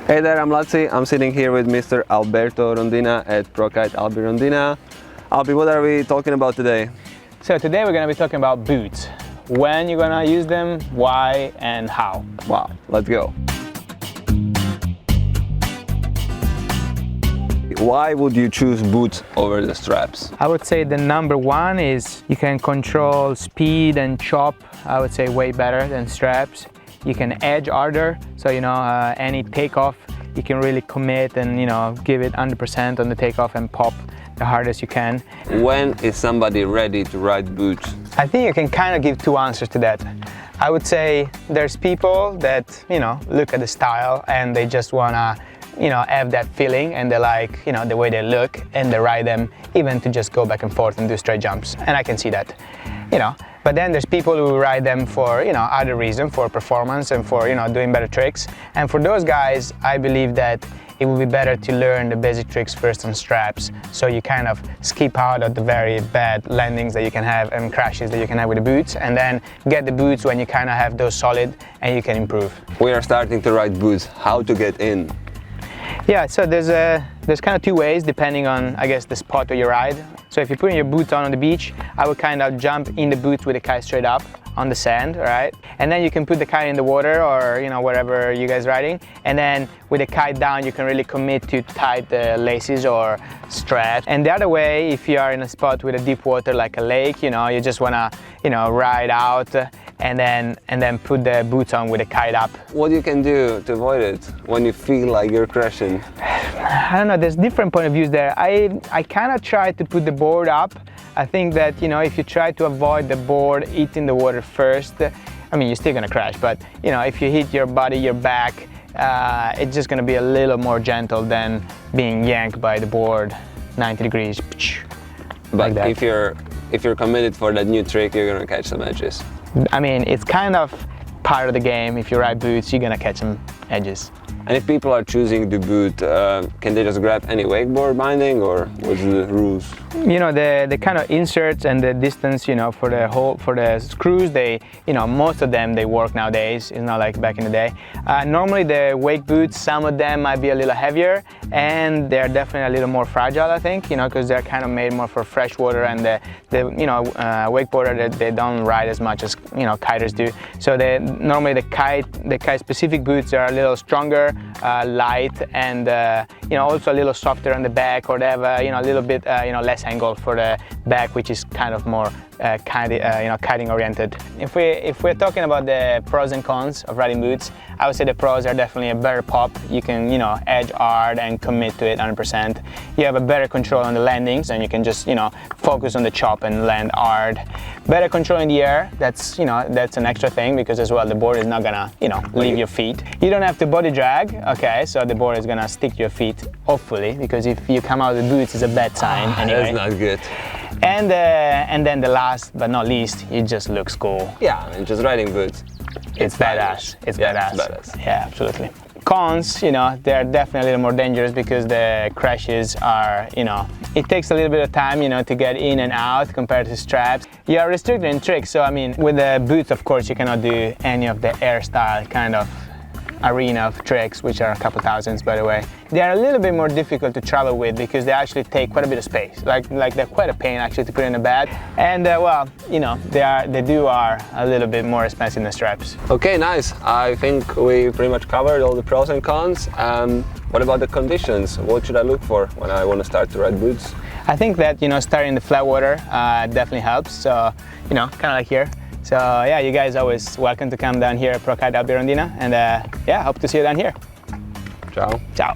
Hey there, I'm Laci. I'm sitting here with Mr. Alberto Rondina at ProKite Alby Rondina. Alby, what are we talking about today? So today we're going to be talking about boots. When you're going to use them, why, and how. Wow, let's go. Why would you choose boots over the straps? I would say the number one is you can control speed and chop, I would say, way better than straps. You can edge harder, so any takeoff you can really commit and give it 100% on the takeoff and pop the hardest you can. When is somebody ready to ride boots? I think you can kind of give two answers to that. I would say there's people that look at the style and they just wanna have that feeling, and they like the way they look, and they ride them even to just go back and forth and do straight jumps, and I can see that. But then there's people who ride them for other reason, for performance and for doing better tricks. And for those guys, I believe that it would be better to learn the basic tricks first on straps, so you kind of skip out of the very bad landings that you can have and crashes that you can have with the boots, and then get the boots when you kind of have those solid and you can improve. We are starting to ride boots. How to get in? Yeah, so there's kind of two ways depending on, I guess, the spot where you ride. So if you're putting your boots on the beach, I would kind of jump in the boots with the kite straight up on the sand, right? And then you can put the kite in the water or wherever you guys riding, and then with the kite down you can really commit to tie the laces or straps. And the other way, if you are in a spot with a deep water like a lake, you just wanna ride out and then put the boots on with the kite up. What you can do to avoid it when you feel like you're crashing? I don't know, there's different point of views there. I kind of try to put the board up. I think that if you try to avoid the board hitting the water first, I mean, you're still gonna crash, but if you hit your body, your back, it's just gonna be a little more gentle than being yanked by the board 90 degrees. But like that. if you're committed for that new trick, you're gonna catch some edges. I mean, it's kind of part of the game. If you ride boots, you're gonna catch some edges. And if people are choosing the boot, can they just grab any wakeboard binding, or what's the rules? The kind of inserts and the distance, for the screws, they, most of them, they work nowadays. It's not like back in the day. Normally the wake boots, some of them might be a little heavier, and they're definitely a little more fragile, I think, because they're kind of made more for fresh water, and the wakeboarder, they don't ride as much as, kiters do. So normally the kite specific boots are a little stronger, light, and also a little softer on the back, or they have a little bit less angle for the back, which is kind of more kiting oriented. If we're talking about the pros and cons of riding boots, I would say the pros are definitely a better pop. You can edge hard and commit to it 100%. You have a better control on the landings, and you can just focus on the chop and land hard. Better control in the air. That's an extra thing, because as well the board is not gonna leave your feet. You don't have to body drag. Okay, so the board is gonna stick to your feet, hopefully, because if you come out with boots, it's a bad sign. Anyway. That's not good. And then the last but not least, it just looks cool. Yeah, and just riding boots. It's badass. It's badass. It's badass. Yeah, absolutely. Cons, they're definitely a little more dangerous, because the crashes are, it takes a little bit of time, to get in and out compared to straps. You are restricted in tricks, so I mean, with the boots, of course, you cannot do any of the air style kind of arena of tricks, which are a couple thousands, by the way. They are a little bit more difficult to travel with, because they actually take quite a bit of space. Like they're quite a pain actually to put in a bag. And well, they are a little bit more expensive than straps. Okay, nice. I think we pretty much covered all the pros and cons. What about the conditions? What should I look for when I want to start to ride boots? I think that starting in the flat water definitely helps. So kind of like here. So yeah, you guys are always welcome to come down here at ProKite Alby Rondina, and yeah, hope to see you down here. Ciao. Ciao.